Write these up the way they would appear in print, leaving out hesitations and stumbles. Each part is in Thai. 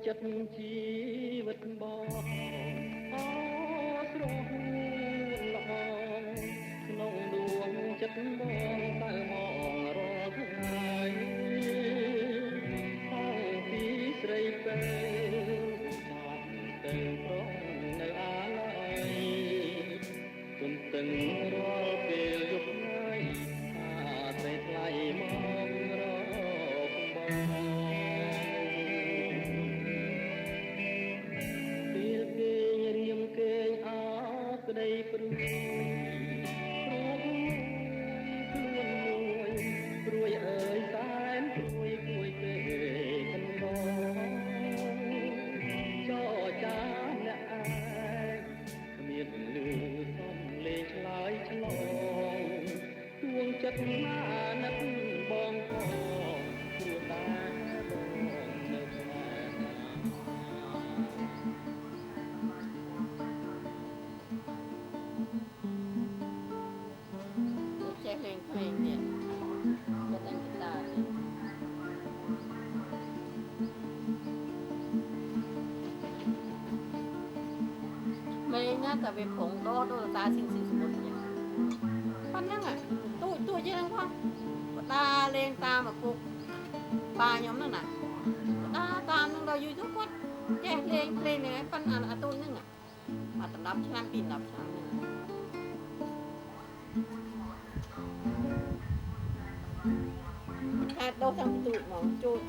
ចិត្តជីវិតបងអស្រស់ល្អក្នុងដួងចិត្តបងតើមករាល់ថ្ងៃតាំងពីស្រីពេលបានទៅប្រងនៅអាឡ័យទន្ទឹងរាល់ពេលយប់ថ្ងៃអាស្រ័យថ្លៃមករកបងពេលគេរៀងគេងអោក្ដីព្រួយព្រួយអើយសែនព្រួយគួយទេកណ្ដោចោចាអ្នកឯងគ្មានលឺសំលេងឆ្លើយឆ្លងទួងចិត្តណានឹកបងផងព្រោះតែបងនៅស្នេហាចេះលេងเพลงเนี่ยจะเล่นกีตาร์เนี่ยไม่น่าจะไปผงโดดตาสิงสมุนเนี่ยปันนั่งอ่ะตัวเยอะนังพ่อตาเลงตาแบบกุกปลาย้อมนั่นน่ะตามนั่งเราอยู่ทุกคนแย่เลงเนี่ยปันอันตัวนึงอ่ะมาตรับชั้นปีนรับชั้นนึงđâu thằng tụi mà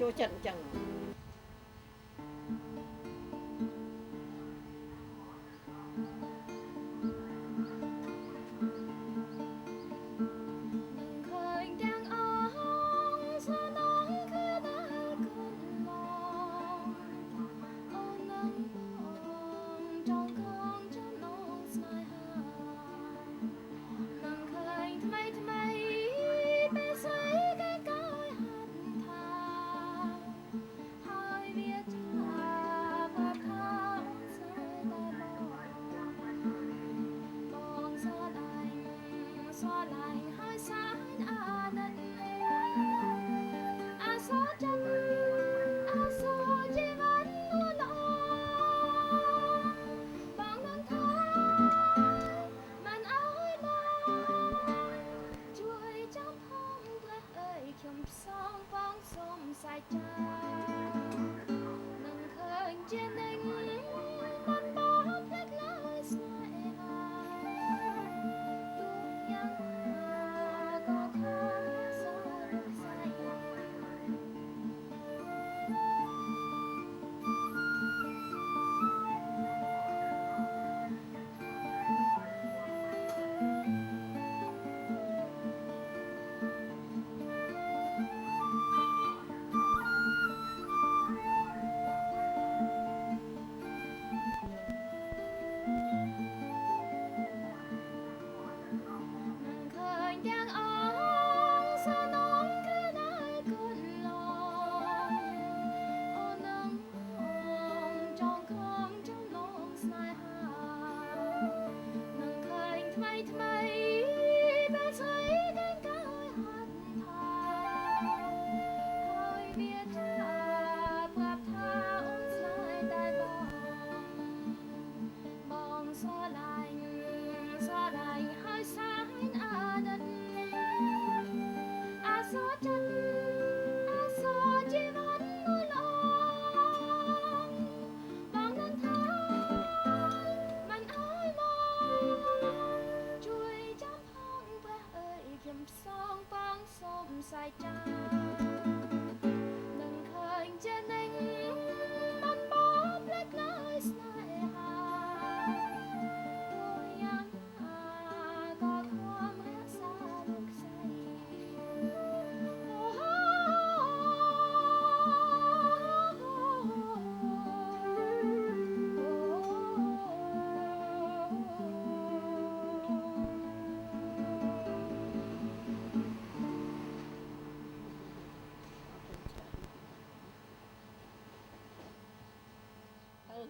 cho trận chẳng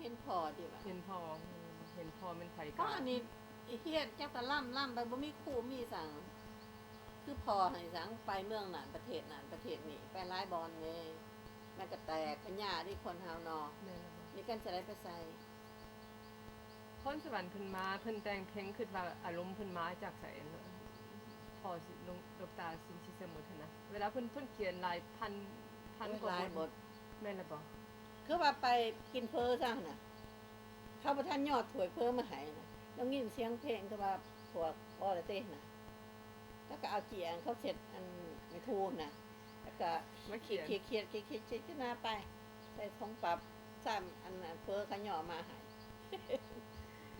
เห็นพอดีว่ะเห็นพอเป็นไผก็อันนี้เฮียดจักตะล่ำไปบ่มีครูมีสั่งคือพอให้สั่งไปเมืองนั้นประเทศนั้นประเทศนี้ไปหลายบอนเลย มันก็แตกเป็นหญ้าที่คนหาวนอ แม่นแล้วบ่ นี่กันจะได้ไปใส่ พรสวรรค์เพิ่นมาเพิ่นแต่งเพลงคิดว่าอารมณ์เพิ่นมาจากไสเนาะพอสิลงดอกตาสินสิสมุทรนะเวลาเพิ่นเขียนหลายพันกว่า หลายบท แม่นแล้วบ่ คือว่าไปกินเพอซะน่ะเข้าประทานยอดถวยเพอมาให้น่ะแล้วยินเสียงเพลงก็ว่าพวกออระเต้น่ะแล้วก็เอาเกียงเขาเสร็จอันไม่ทูนน่ะแล้วก็ มา เขี เขี ย ย น น เขียนชนะไปใส่ทองปรับซ้ำอันนั้นเพอขย่อมาให้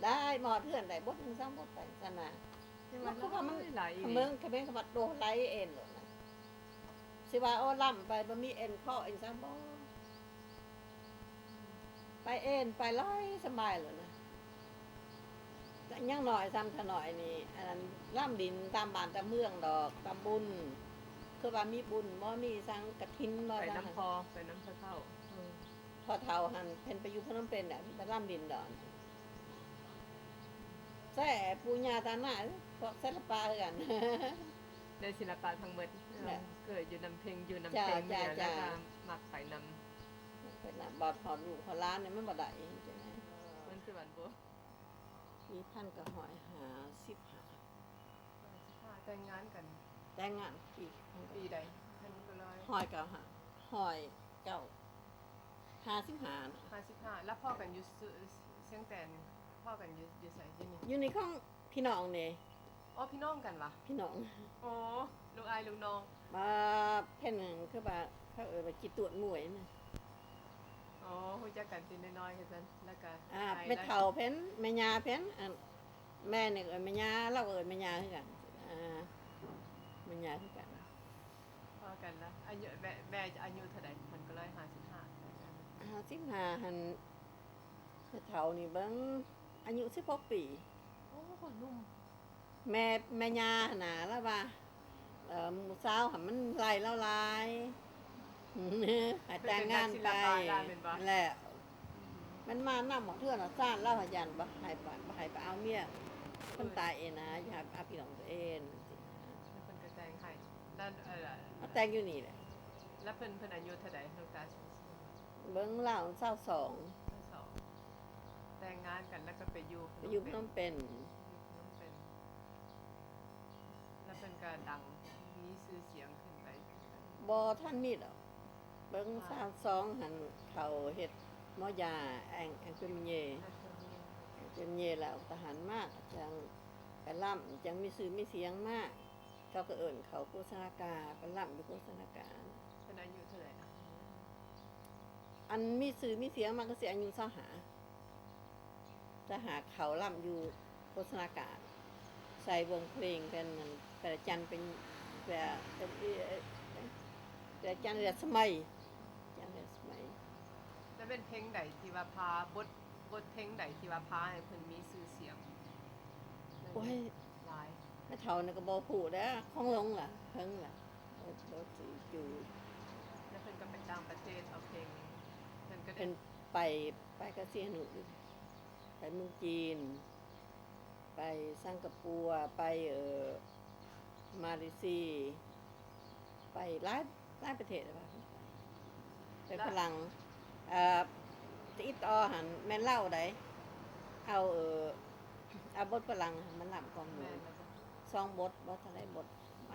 ได้หมอเทื่อนได้บทหนึงซ้ำบทไปซะนะ ที่ว่า เขาว่ามัน หลายอี เมืองเขาเป็นขบัดโดไลเอ็นหรอกนะสิว่าโอ้ล่ำไปบ่มีเอ็นข้อเอ็นซ้ำบ่ไปเอ็นไปร้อยสบายเลยนะแต่ยังหน่อยซ้ำถหน่อยนี่อันนั้นล่ำดินตามบ้านตามเมืองดอกตามบุญคือว่ามีบุญบ่มีสังกฐินบ่ ไป จัง น้ำพอไปน้ำพระเท่าเออ พอเฒ่าหันเพิ่นไปอยู่พนมเปญน่ะไปล่ำดินดอนแซ่ปูญาตาหน้าพวกศิลปะคือกัน ได้ศิลปะทั้งหมด แหละ เกิดอยู่นำเพลงอยู่นำเพลง จ้า เนี่ยแล้ว จ้า ก็มักไปน เป็นน่ะบอดหอดลูกหอดล้านเนี่ยมันบ่ได้ใช่ไหม ำมันสวรรค์บ่ มีพันกับหอยหา15 แต่งงานกัน แต่งงานปีก ปีใดท่านก็ร้อย หอยเก่าหาหอยเก่า55น่ะ 55แล้วพ่อกันอยู่เสียงแตนพ่อกันอยู่ไสที่นี่ อยู่ในของพี่น้องนี่ อ๋อพี่น้องกันวะ พี่น้อง โอ้ลูกอายลูกน้อง มาเพิ่นนั่นคือว่าเขาว่าจิตตรวจหมวยน่ะ อ๋อฮู้จักกันติน้อยๆคือซั่นแล้วก็ แม่เฒ่าเพิ่นแม่ย่าเพิ่นอันแม่นี่ก็เอิ้นแม่ย่าเราก็เอิ้นแม่ย่าคือกันแม่ย่าคือกัน พ่อกันละอายุแม่จะอายุเท่าใดมันก็155 55หันแม่เฒ่านี่เบิ่งอายุ16 ปี โอ้หนุ่ม แม่ย่าหั่นน่ะแล้วว่าหมู่สาวหั่นมันไล่แล้วหลาย ให้แต่งงานไปนั่นแหละ มันมานำหมอเทื่อน่ะซ่านเล่าหายันบ่ให้ไปเอาเมียเพิ่นตายเองนะอย่าเอาพี่น้องตัวเองจังซี่นะ แล้วเพิ่นก็แต่งให้แล้วมาแต่งอยู่นี่แหละ แล้วเพิ่นอายุเท่าใดลูกตาสิ เบิ่งเล่า22 ทั้งสองแต่งงานกันแล้วก็ไปอยู่ ไปอยู่พนมเปญ แล้วเป็นการดังมีชื่อเสียงขึ้นไป บ่ทันมีดอกเบิ่ง22หันเขาเฮ็ดหมอยาแองเป็นเย เป็นเยแล้วทหารมากจังไปล่ำจังมีสื่อมีเสียงมากเขาก็เอิ่นเขาโฆษณาการไปล่ำอยู่โฆษณาการ เป็นอายุเท่าไหร่นะ อันมีสื่อมีเสียงมันก็เสียอายุเศร้าหาจะหาเขาล่ำอยู่โฆษณาการใส่วงเพลงกันนั่นแต่จันเป็นแต่จันเรือสมัยจันเรือสมัย แล้วเป็นเพลงใดที่ว่าพาบทเพลงใดที่ว่าพาให้เพิ่นมีชื่อเสียง โอ้ย หลาย แม่เฒ่านี่ก็บ่ฮู้เด้อของลงล่ะเพิ่งล่ะบ่สิอยู่ แล้วเพิ่นก็ไปต่างประเทศเอาเพลงเพิ่นก็ได้ เป็นไปกบเสียหนูไปเมืองจีน ไปสิงคโปร์ไปมาเลเซียไปหลายประเทศเลยว่าไปฝรั่งติดต่อหันแม่นเล่าได้เอาบทฝรั่งมันลำก่อนหมู่ แม่นบ่จ๊ะ 2 บทบ่ทันได้บท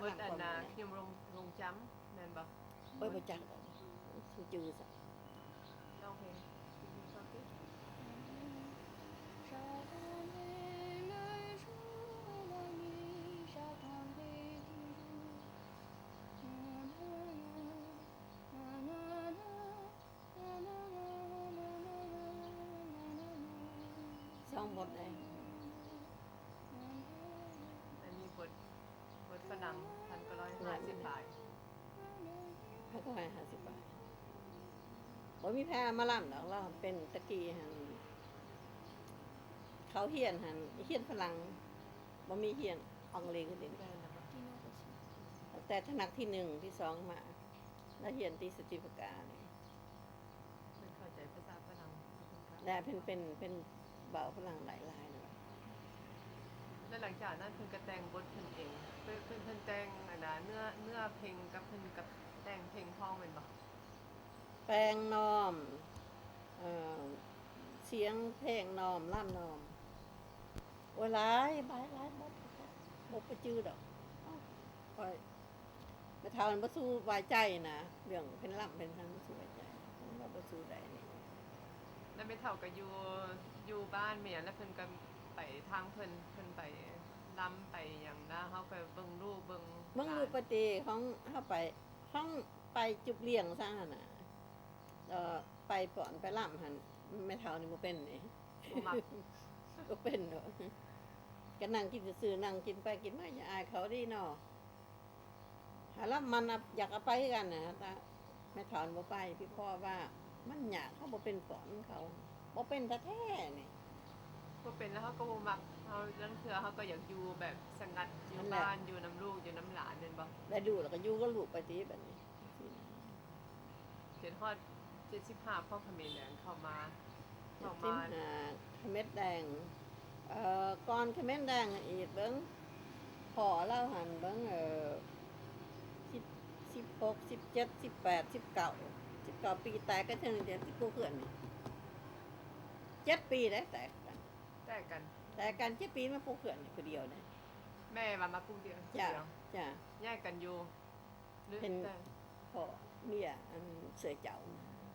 มัน บท ลำ อั ก่อน นห น่ะ มู่ คิมลงจำแม่นบ่ เอ้ยบ่จักคือจื้อซะ ร้องเพลงฟังสิ 沙滩黑来说了你沙滩黑2 บทได้ อันนี้บทฝรั่ง1,950 บาท ให้ก็ให้50 บาทบ่มีแพ้มาล่ำดอกเราเป็นตะกี้หันเขาเฮียนหันเฮียนฝรั่งบ่มีเฮียนอังกฤษคือเด่น ได้แล้วบ่ แต่ถนัดที่1ที่2มาแล้วเฮียนที่สติปกาเนี่ย เพิ่นเข้าใจภาษาฝรั่ง และเป็นเบาฝรั่งหลายๆนะ แล้วหลังจากนั้นเพิ่นก็แต่งบทเพิ่นเองเพิ่นแต่งอันน่ะเนื้อเพลงกับเพิ่นกับแต่งเพลงพ้องแม่นบ่ แปลงนอมเอ่อเสียงเพลงนอมล่ำนอมโอ้ยหลายบายหลายบ่ไปจื้อดอกโอ้ยไปเท่านั้นบ่สู้ไว้ใจนะเรื่องเป็นล่ำเป็นทั้งบ่สู้ไว้ใจเราบ่สู้ได้นี่ แล้วไม่เท่ากับอยู่บ้านเมียแล้วเพิ่นก็ไปทางเพิ่นไปลำไปอย่างนะเขาไปเบิ่งลูกเบิ่ง เบิ่งรูปปฏิของเฮาไปห้องไปจุบเลี้ยงซะหั่นน่ะไปป่อนไปล่ำหั่นแม่เฒ่านี่บ่เป็นนี่ บ่มัก บ่เป็นดอกก็นั่งกินซื่อๆนั่งกินไปกินมาอย่าอายเขาดีเนาะหาแล้วมันน่ะอยากเอาไปคือกันน่ะแต่แม่เฒ่านี่บ่ไปพี่พ่อว่ามันยากเขาบ่เป็นสอนเขาบ่เป็นแท้ๆนี่ บ่เป็นแล้วเขาก็บ่มักเขาลังเทื่อเขาก็อยากอยู่แบบสงัดอยู่บ้านอยู่น้ำลูกอยู่น้ำหลานนั่นบ่ ได้ดูแล้วก็อยู่กับลูกไปติบัดนี้ เขียนฮอด75พ่อเขมรแดงเข้ามา สิบห้าเม็ดแดงก่อนเม็ดแดงอีกเบิ้งพอเล่าหันเบิ้ง16 17 18 19 ปีแต่ก็เท่านั้นเดียวที่กูเขื่อนนี่7 ปีได้แต่กัน แต่กัน แต่กัน7 ปีมาปูเขื่อนนี่คนเดียวนะ แม่ว่ามาปลูกเดียว จ้ะ เดียว จ้ะ แยกกันอยู่หรือ เป็น แต่ พ่อเมียอันเสือเจ้า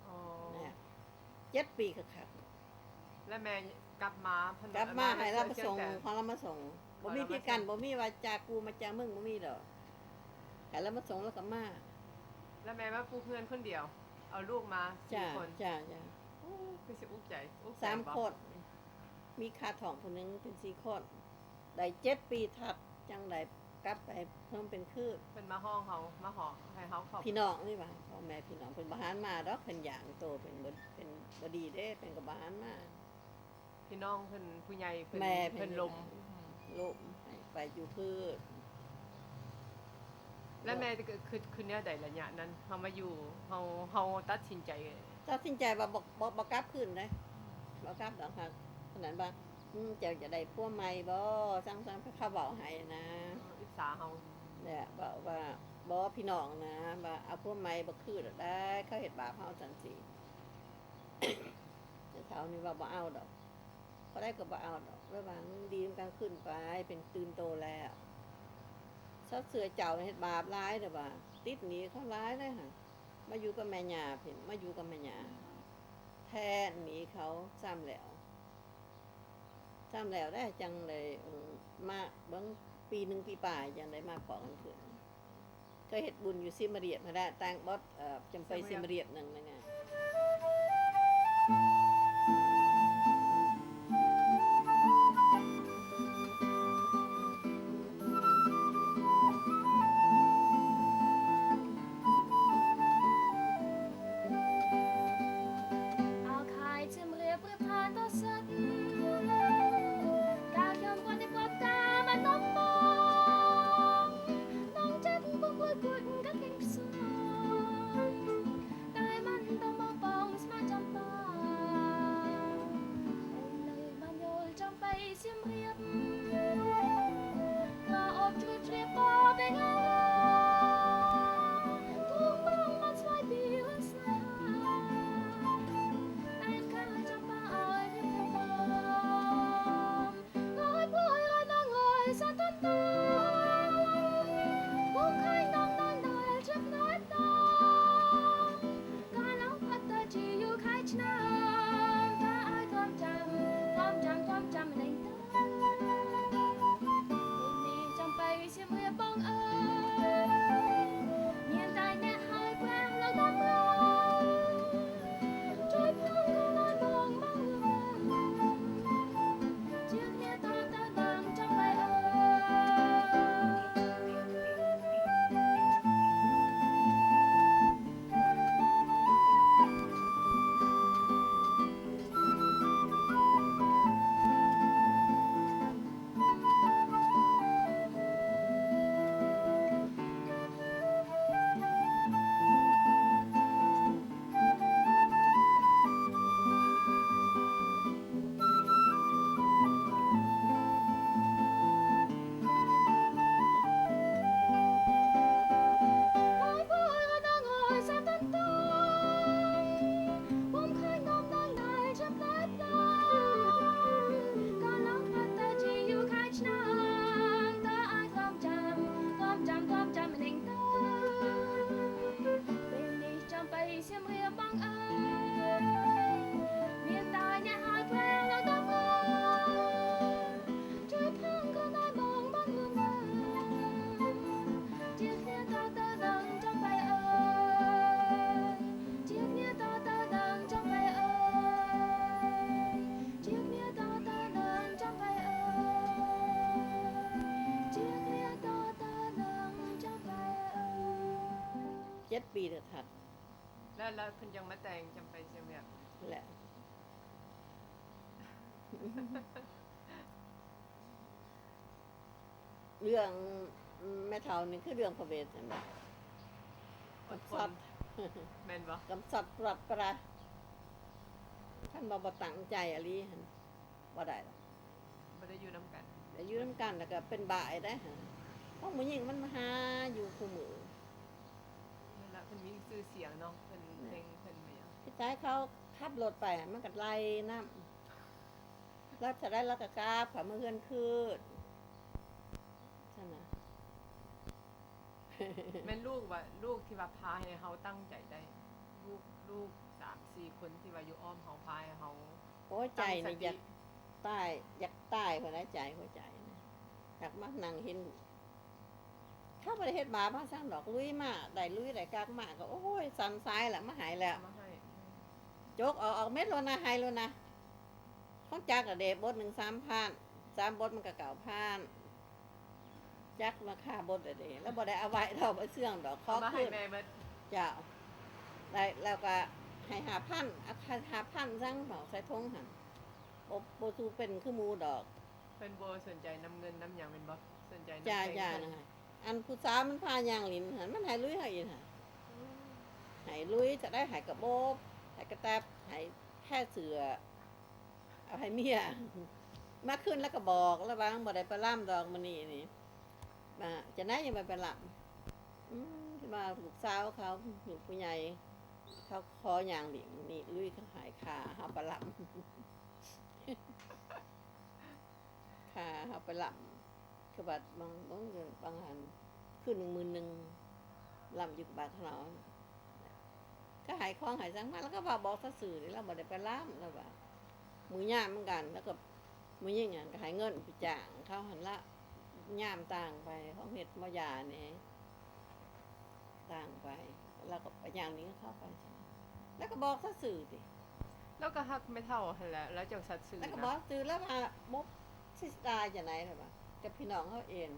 อ๋อ นะ7 ปีค่ะ แล้วแม่กลับมาเพิ่น กลับมาให้เรามาส่ง แต่ พอเรามาส่งบ่มีพิกันบ่มีว่าจากกูมาจากมึงบ่มีดอกให้เรามาส่งแล้วก็มา แล้วแม่มาปลูกเพื่อนคนเดียว เอาลูกมา จ้า 4คน จ้า โอ้คือสิอุกใจอุกใจ สาม บ่ คนมีค่าทองคนหนึงเป็น4 คนได้7 ปีถัดจังได้กลับไปเพิ่มเป็นคืบ เพิ่นมาห้องเขามาหอให้เขาขอบ พี่น้องนี่ว่าพ่อแม่พี่น้องเพิ่นบ่หารมาดอกเพิ่นอย่างโตเป็นบ่ดีเด้เป็นก็บ่หารมา พี่น้องเพิ่นผู้ใหญ่เพิ่น แม่เพิ่ เพิ่ น นลม ลมให้ไปอยู่พืช แล้วแม่คือแนวใดล่ะเนี่ยนั้นเฮามาอยู่เฮาตัดสินใจ ตัดสินใจว่าบ่กลับคืนเด้บ่กลับดอกค่ะขนาดว่าเจ้าจะได้ผัวใหม่บ่สั่งๆเขาเว้าให้นะ อิจฉาเฮา เนี่ยบอกว่าบอพี่น้องนะว่าเอาพวกไม้บักคือได้เขาเห็ดบาปเฮาจังสิ แต่เท่านี้ว่าบ่เอาดอกเขาได้ก็บ่เอาดอกระหว่างดีมนกันขึ้นไปเป็นตื่นโตแล้วซอเสือเจ้าเห็ดบาปร้ายเด้อว่าติดหนีเขาร้ายเลยค่ะมาอยู่กับแม่ย่าเพิ่นมาอยู่กับแม่ย่าแทนหนีเขาซ้ำแล้วได้จังเลยมาเบิ่งปีหนึ่งปีป่ายจังได้มาขอกันขึ้นก็เฮ็ดบุญอยู่ซิมาเรียดมาได้ตั้งบอสจำไปซิมาเรียดหนึ่งนะไง Ao khai chim lìa bước phan to sắt Cao nhom qua tay quạt ta mà nóng bóng Nóng chất bước vui cuột các kinh xuân Tài mắn tông mong bóng mà trong bóng 7 ปีเถิดทัด แล้วเพิ่นยังมาแต่งจำไปเสียเวียก แหละ เรื่องแม่เฒ่านี่คือเรื่องพระเวทนั่นแหละ อดท สั น ตว์ แม่นบ่ กำสัดปรับประท่านบ่ตั้งใจอะลีหั่นบ่ได้หรอก บ่ได้อยู่นํกัน แต่อยู่นํกันแล้วก็เป็นบ่ายได้หั่นเพราะผู้หญิงมันมาหาอยู่คู่มือ นั่นล่ะเพิ่นมีชื่อเสียงเนาะเพิ่นเพลงเพิ่นไปหยัง พี่ชายเขาขับรถไปมันก็ไล่น้ำแล้วจะได้แล้วก็กราบขามาเฮือนคืนซั่นน่ะ แม่นลูกว่าลูกที่ว่าพาให้เฮาตั้งใจได้ลูก3-4 คนที่ว่าอยู่อ้อมเฮาพาให้เฮา โอ้ยใจนี่อยากตายอยากตายคนละใจหัวใจนะอยากมานั่งเห็นเข้าไปเฮ็ดบาปมาสร้างดอกลุยมาได้ลุยได้กากมาก็โอ้ยสั่นซ้ายแหละมาหายแล้ว มาให้ จกออกเม็ดแล้วนะหายแล้วนะของจักอะเดบบทหนึ่ง3,000 3 บทมันก็9,000จักมาค่าบทอะเดแล้วบ่ได้เอาไว้เราไปเสื่องดอกขอ เอามาให้ คืน แม่เบิด เจ้าได้แล้วก็ให้5,000เอา5,000สั่งเผาใส่ทงหั่นบ่สู้เป็นคือหมู่ดอก เพิ่นบ่สนใจนํเงินนํหยังแม่นบ่สนใจนำ จ้า เพลง จ้า เพิ่น นะคะอันผู้สาวมันพายางหลินหันมันใหายลุยใหายอินค่ะใหายลุยจะได้ใหายกระโบบใหายกระแตบใหายแค่เสือเอาให้เมียมาขึ้นแล้วก็บอกแล้วบางบ่ได้ไปล่ำดอกมันนี่นี่มาจะไหนยังไปไปล่ำที่มาลูกสาวเขาลูกผู้ใหญ่เขาคอย่างหลินนี่ลุยเขาหายขาเขาไปล่ำ ขาเขาไปล่ำ คือบัดบางเดือนบางหันขึ้น11,000ลำอยู่กับบาทเราก็หายคล้องหายสังมาแล้วก็บอกสื่อนี่เราบ่ได้ไปล้ำแล้วว่ามือย่ามเหมือนกัน แล้วก็มือยิ่งอ่ะก็หายเงินไปจ้างเขาหันละย่ามต่างไปของเห็ดมายาเนี่ยต่างไปแล้วก็ไปอย่างนี้ก็เข้าไปแล้วก็บอกสื่อดิ แล้วก็ฮักไม่เท่าหั่นแหละแล้วจังสัตย์ซื่อ แล้วก็ นะ บอกสื่อแล้วมาบอกสิตายจะไหนหรือเปล่ากับพี่น้องเขาเอง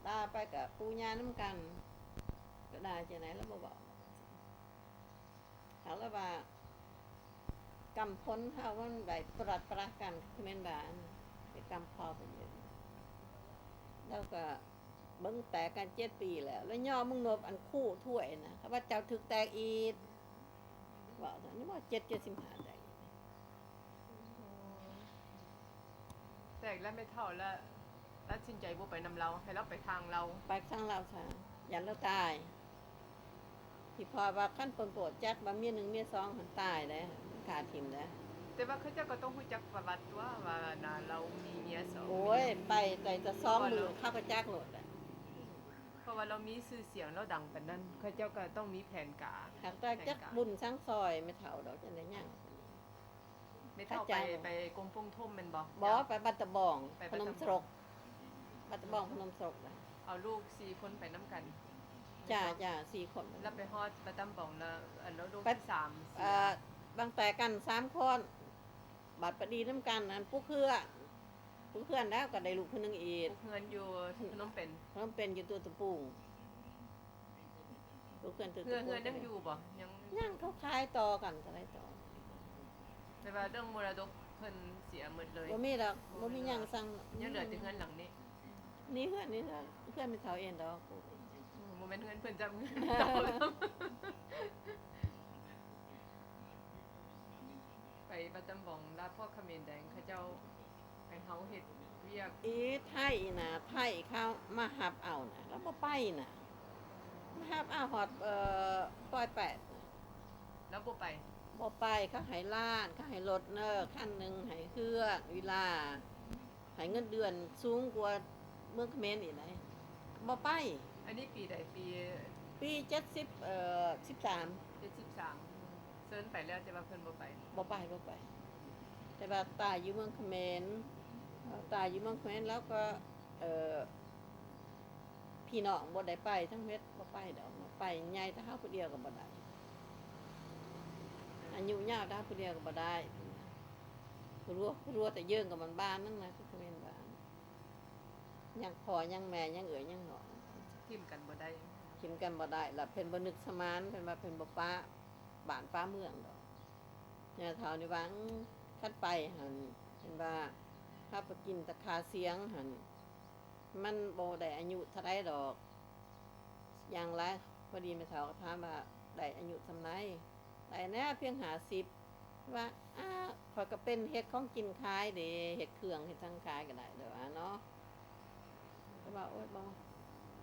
ด่าไปกับปูญาน้ำกันก็ด่าจะไหนแล้วบอกเขาแล้วว่ากำพ้นเขาว่าได้ปรัดประกันคือเมนบานไปกำพอเป็นเยอะแล้วก็เบิ้งแตกกัน7 ปีแล้วย่อมึงนบอันคู่ถ้วยนะเขาว่าเจ้าถึกแตกอีกว่าแต่นี่ว่า75ได้ แตกแล้วไม่เท่าแล้วตัดสินใจบ่ไปนำเราให้เราไปทางเรา ไปข้างเราค่ะยันเราตายที่พอว่าขั้นปนโปรดแจ็คว่าเมีย1เมีย2หันตายเลยขาดถิ่มเลย แต่ว่าเขาเจ้าก็ต้องรู้จักประวัติว่าน่ะเรามีเมียสอง โอ้ยไปแต่จะซ้อมมือข้าวกระจักโหลดอ่ะ เพราะว่าเรามีชื่อเสียงเราดังปานนั้นเขาเจ้าก็ต้องมีแผนการ หากแต่จักบุญสังซอยไม่เท่าดอกจังได้ยัง ไม่เท่าไปกรมปงท่มแม่นบ่ บ่ไปบัตตะบอง ไป พ บัต น ตะบอง มสรกบัตตะบองพนมสรกนะ เอาลูก4คนไปนํกัน จ้า4 คน แล้วไปฮอดประตำบ่องแล้วอันแล้วลูก ไป ที่3 บางแต่กัน3 คนบัตรประดีน้ำกันอันผู้เครือแล้วก็ได้ลูกคนนึงอีก เฮือนอยู่พนมเป็น เพราะมันเป็นอยู่ตัวตะปูงลูกเพื่อนตัว เฮื ตะ อน ปู เฮือนยังอยู่บ่ยัง ย่างเขาคายต่อกันอะไรต่อ แต่ว่าเรื่องมรดกเพิ่นเสียหมดเลย บ่มีดอกบ่มีหยังสั่ง ยังเหลือแต่เฮือนหลังนี้ นี่เพื่อนไม่เท่าเอ็นดอก บ่แม่นเฮือนเพิ่นจำเงินเก่าไปประจำบ่องลาพ่อเขมรแดงเขาเจ้าไปเฮาเฮ็ดเวียก อีไทยน่ะไทยเขามาหับเอาน่ะแล้วบ่ไปน่ะมาหับเอาฮอดปอย8น่ะ แล้วบ่ไป บ่ไปเขาให้ล้านเขาให้รถเนอคันหนึงให้เครื่องเวลาให้เงินเดือนสูงกว่าเมืองเขมรอีกไหนบ่ไป อันนี้ปีใดปี ปี13 73เซิ้นไปแล้วแต่ว่าเพิ่นบ่ไป บ่ไป แต่ว่าตายอยู่เมืองเขมรตายอยู่เมืองเขมรแล้วก็พี่น้องบ่ได้ไปทั้งเม็ดบ่ไปดอกไปใหญ่ถ้าเฮาผู้เดียวก็บ่ได้อายุยาวถ้าผู้เดียวก็บ่ได้รัวแต่เยิ่งกับมันบ้านนั่นนะคือเขมรบ้านยังพ่อยังแม่ยังเอ๋ยยังหนอ ทิ่มกันบ่ได้ กินกันบ่ได้ละเพิ่นบ่นึกสมานเพิ่นว่าเพิ่นบ่ป้าบ้านป้าเมืองดอกเนี่ยเท่านี้ว่าคันไปหั่นเห็นว่าถ้าไปกินตะคาเสียงหั่นมันบ่ได้อายุเท่าใดดอกอย่างไรพอดีแม่เฒ่าก็ถามว่าได้อายุส่ำใดได้แน่เพียง50ว่าข้อยก็เป็นเฮ็ดของกินขายเด้เฮ็ดเครื่องเฮ็ดทั้งขายก็ได้เด้อว่าเนาะก็ว่าโอ๊ยบ่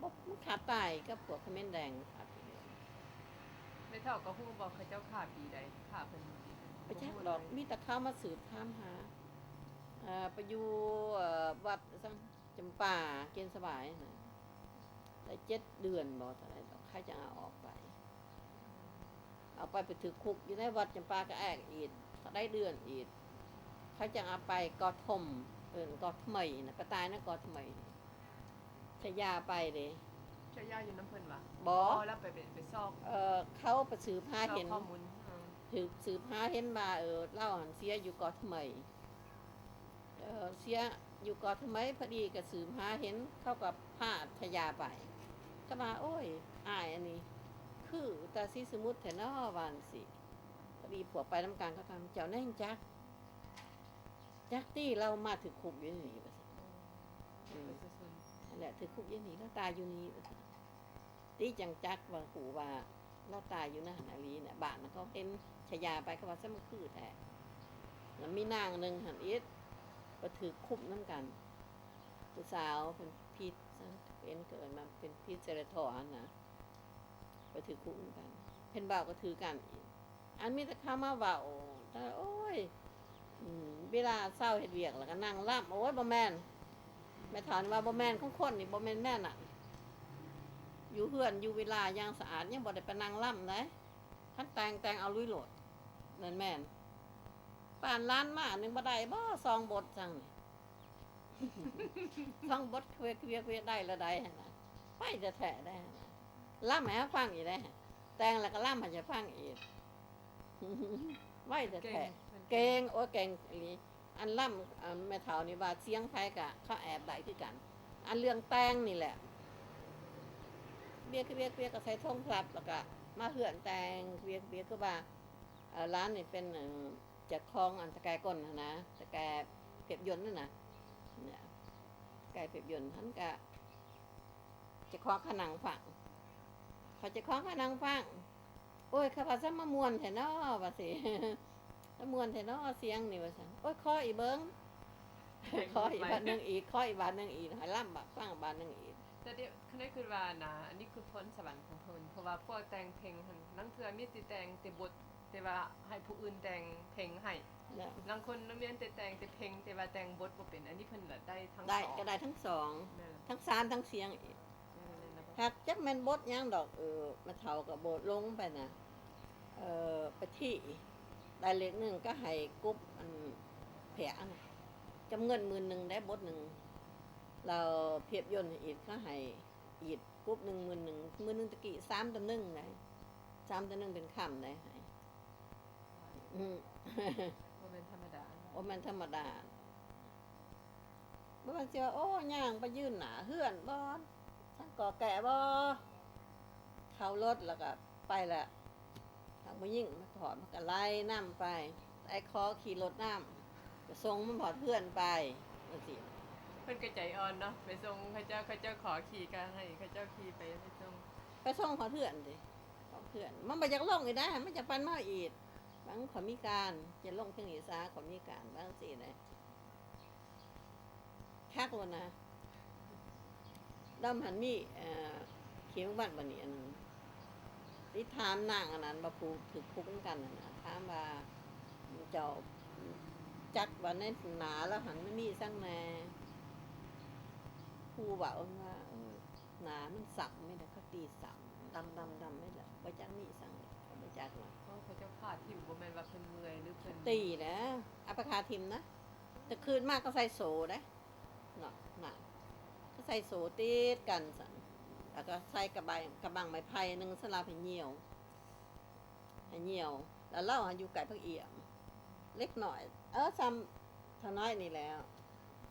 มันขาดตายกับพวกเขมิ้นแดงขาดไปเลย ไม่เท่าก็ฮู้บ่เขาเจ้าขาปีใดขาเพิ่นปีใด ไปจักดอกมีแต่เข้ามาสืบถามหาไปอยู่วัดสังจำป่าเกณฑ์สบายนะได้7 เดือนบ่เท่าไหร่ดอกใครจะเอาออกไปไปถือคุกอยู่ในวัดจำปาก็แอกอีกเขาได้เดือนอีกเขาจะเอาไปกอทมกอทใหม่นะไปตายนะกอทใหม่ชยาไปเด้ เจ้าย่าอยู่น้ำเพิ่นวะ บ่ แล้วไปซอก เขาไปสืบหา ซอก เห็น ข้อมูล ถือสืบหาเห็นมาเล่าหันเสียอยู่เกาะทำไมเสียอยู่เกาะทำไมพอดีกับสืบหาเห็นเข้ากับผ้าทยาไปก็มาโอ้ยอายอันนี้ คือตาซีสมุทรแถนอวานสิพอดีผัวไปน้ำการเขาทำเจ้าแน่งจักตี้เรามาถึงคุกอยู่นี่ประสินั่นแหละถึงคุกอยู่นี่แล้วตายอยู่นี่ประสิตีจังจักว่าหูว่าเราตายอยู่นะนาลีเนี่ยบ้านเขาเห็นชยาไปเขาว่าซะมันคือแท้แล้วมีนางหนึ่งหันอิดไปถือคุบน้ำกันผู้สาวเป็นพิษเป็นเกิดมาเป็นพิษเซเลทอร์นะไปถือคุบน้ำกันเพ็นบ่าวก็ถือกันอีกอันมีแต่ข้ามาบ่าวแต่โอ้ยเวลาเศร้าเห็ดเวียกแล้วก็นั่งล่ำโอ้ยบ่แม่นแม่ถามว่าบ่แม่นของคนนี่บ่แม่นแม่น่ะอยู่เฮือนอยู่เวลาย่างสะอาดยังบ่ได้ไปนั่งล่ำนะขั้นแต่งเอาลุยโหลดนั่นแม่นป่านล้านมาหนึ่งบ่ได้บ่ซองบทสั่งนี่ ซองบทเควียได้ละได้หั่นน่ะไปจะแท้ได้หั่นน่ะล่ำให้ฟังอีกได้หั่นแต่งแล้วก็ล่ำให้จะฟังอีก ไว้จะแท้เก่งโอ้เก่งอีหลีอันล่ำแม่เฒ่านี่ว่าเสียงไผกะเขาแอบได้คือกัน อันเรื่องแต่งนี่แหละเบียกก็ใส่ทงพลับแล้วก็มาเหือนแต่งเบียคือว่าร้านนี่เป็นจากคลองอันตะแกก้นนะตะแกเพียบยนต์นั่นนะเนี่ยไก่เพียบยนต์ท่านก็จะคล้องขนังฝังเขาจะคล้องขนังฝังโอ้ยข้าพเจ้ามามวนแถนอว่าสิ มวนแถนอเสียงนี่ว่าสิโอ้ยคออีเบิ้งคออีบาทนึงอีกคออีบาทนึงอีกให้ล่ำบักฟังบาทนึงอีกแต่เดี๋ยวคันได้คือว่านะอันนี้คือพ้นสวรรค์ของเพิ่นเพราะว่าพวกแต่งเพลงหั่นนั่นคือมีสิแต่งแต่บทแต่ว่าให้ผู้อื่นแต่งเพลงให้บางคนเรียนแต่แต่งแต่เพลงแต่ว่าแต่งบทบ่เป็นอันนี้เพิ่นละได้ทั้งสองได้ก็ได้ทั้งสองทั้งสามทั้งเสียงอีกหากจักแม่นบทยังดอกมาเฒ่ากับบทลงไปนะไปที่ได้เลขหนึ่งก็ให้กุ๊บอันแผลนะจำเงิน10,000ได้บทหนึ่งเราเพียบยนต์อีกก็ให้อีกกุ๊บ10,000ตะกี้3:1ได้3:1เป็นคำได้ให้บ่แม่นธรรมดาโอ้มันธรรมดาบ่ว่าสิว่าโอ้ย่างไปยืนหน้าเฮือนบ่ทั้งก่อแก่บ่เข้ารถแล้วก็ไปละทางผู้หญิงมาถอดมันก็ไล่น้ำไปไอ้คอขี่รถน้ำจะส่งมันพอดเพื่อนไปจังซี่ เพิ่นก็ใจอ่อนเนาะไปส่งเขาเจ้าขอขี่ก็ให้เขาเจ้าขี่ไปส่ง ไปส่งพอเพื่อนดิพอเพื่อนมันบ่อยากลงอีกได้มันจะปันมาอีกบางขอมีการจะลงเพียงอีสาขอมีการบางสิได้คักว่านะดำหันมีเขียงบ้านบัดนี้อันที่ถามนางอันนั้นบ่ผู้ถือคุกกันนั่นน่ะถามว่าเจ้าจักว่าในหนาแล้วหันมันมีซั่งแน่ผู้ว่าว่าหนามันสับไม่ได้เขาตีสับดำไม่ได้บ่จักมีซั่งบ่จักว่าเขาเจ้าขาดทิ่มบ่แม่นว่าเพิ่นเมื่อยหรือเพิ่นตีนะอัปคาทิมนะแต่คืนมากก็ใส่โสได้เนาะน่ะก็ใส่โสติดกันสั่นแล้วก็ใส่กระบังไม้ไผ่นึงสลับให้เหี่ยวแล้วเล่าอยู่ไก่พักเอี่ยมเล็กหน่อยซ้ำเท่าน้อยนี่แล้ว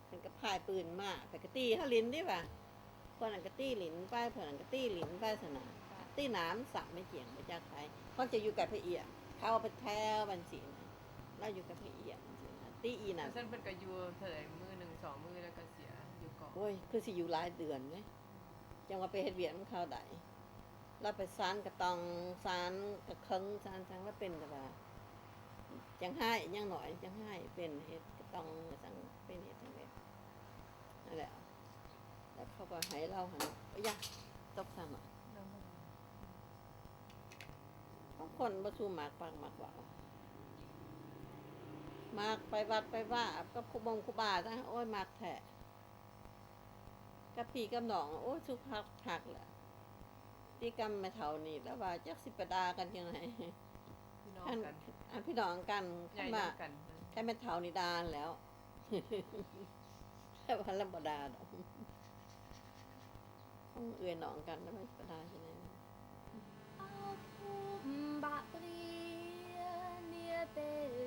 เป็นกระพายปืนมากแต่กระตี้เขาลิ้นดิป่ะคนนั้นกระตี้ลิ้นไปเพื่อนกระตี้ลิ้นไปสนะ ตีน้ำสั่งไม่เจียงไปจากไทยเขาจะอยู่กับพระเอียเขาเอาไปแถวบัญชีนะเราอยู่กับพระเอียตีอีน่ะ เส้นเพิ่นก็อยู่เท่าไหร่มื้อหนึ่งสองมื้อแล้วก็เสียอยู่เกาะ โอ้ยคือสิอยู่หลายเดือนเลยจังว่าไปเฮ็ดเวียกมันเข้าได้เราไปซานกระตองซานกระเคิงซานจังว่าเป็นก็ว่าจังให้ยังหน่อยจังให้เป็นเฮ็ดกระตองจังเป็นเฮ็ดจังได๋นั่นแหละแล้วเขาก็ให้เราหั่นอย่าตกซ้ํอ่ะบางคนบ่สู้หมากปากหมากว่ามากไปวัดไปว่ากับครูบงครูบาซะโอ้ยมากแท้กับพี่กับน้องโอ้ยสุกหักแหละที่กรรมไม่เท่านี้แล้วว่าจักสิประดากันจังได๋ พี่น้อง อัน กัน อันพี่น้องกัน ใหญ่ คำว่า น้ำกัน แค่ไม่เท่านิดานแล้ว แค่ว่าลำบดาดอกต้องเอื้อน้องกันแล้วไม่ประดาใช่ไหม ao phum bạc ria nia bê